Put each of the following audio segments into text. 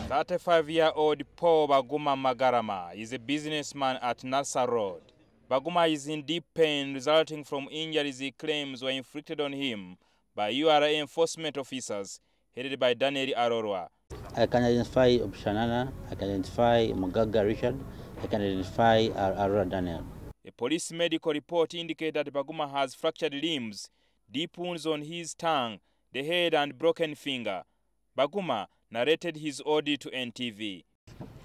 35-year-old Paul Baguma Magarama is a businessman at Nasser Road. Baguma is in deep pain resulting from injuries he claims were inflicted on him by URA enforcement officers headed by Daniel Arorwa. I can identify Shanana, I can identify Mugaga Richard, I can identify Arorwa Daniel. A police medical report indicates that Baguma has fractured limbs, deep wounds on his tongue, the head and broken finger. Baguma narrated his ordeal to NTV.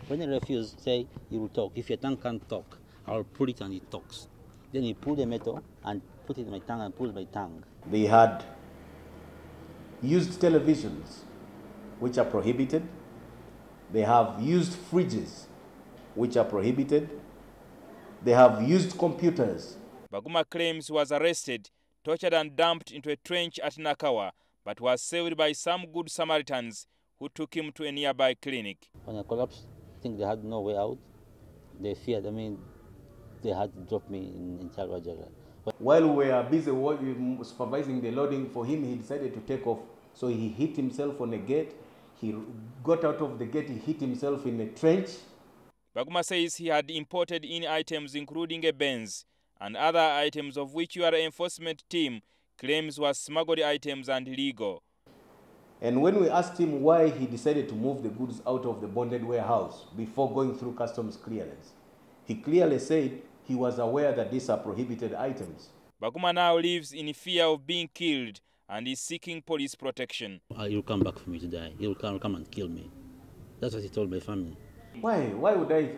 When he refused, say he will talk. If your tongue can't talk, I will pull it and he talks. Then he pulled the metal and put it in my tongue and pulled my tongue. They had used televisions, which are prohibited. They have used fridges, which are prohibited. They have used computers. Baguma claims he was arrested, tortured and dumped into a trench at Nakawa, but was saved by some good Samaritans who took him to a nearby clinic. When I collapsed, I think they had no way out. They feared, they had to drop me in Chalwajaga. While we were busy supervising the loading for him, he decided to take off. So he hit himself on a gate. He got out of the gate, he hit himself in a trench. Baguma says he had imported in items including a Benz and other items of which URA enforcement team claims were smuggled items and illegal. And when we asked him why he decided to move the goods out of the bonded warehouse before going through customs clearance, he clearly said he was aware that these are prohibited items. Baguma now lives in fear of being killed and is seeking police protection. He'll come back for me to die. He'll come and kill me. That's what he told my family. Why would I?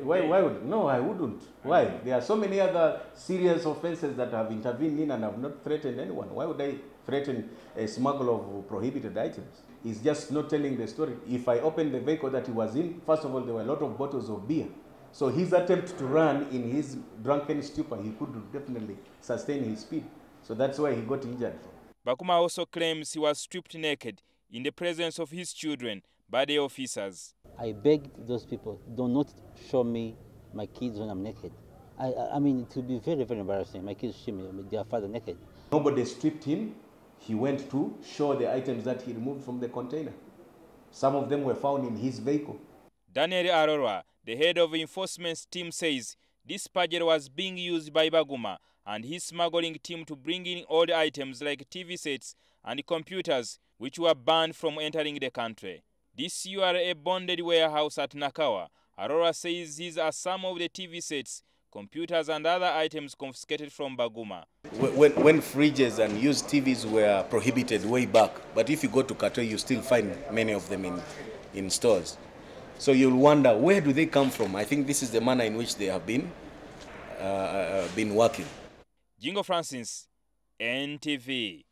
No, I wouldn't. Why? There are so many other serious offenses that have intervened in and have not threatened anyone. Why would I threaten a smuggle of prohibited items? He's just not telling the story. If I opened the vehicle that he was in, first of all, there were a lot of bottles of beer. So his attempt to run in his drunken stupor, he could definitely sustain his speed. So that's why he got injured. Baguma also claims he was stripped naked in the presence of his children by the officers. I begged those people, do not show me my kids when I'm naked. I mean, it would be very, very embarrassing. My kids see me, their father naked. Nobody stripped him. He went to show the items that he removed from the container. Some of them were found in his vehicle. Daniel Arorwa, the head of enforcement team, says this budget was being used by Baguma and his smuggling team to bring in old items like TV sets and computers which were banned from entering the country. This URA bonded warehouse at Nakawa, Arorwa says these are some of the TV sets, computers and other items confiscated from Baguma. When fridges and used TVs were prohibited way back, but if you go to Kato, you still find many of them in stores. So you'll wonder, where do they come from? I think this is the manner in which they have been working. Jingo Francis, NTV.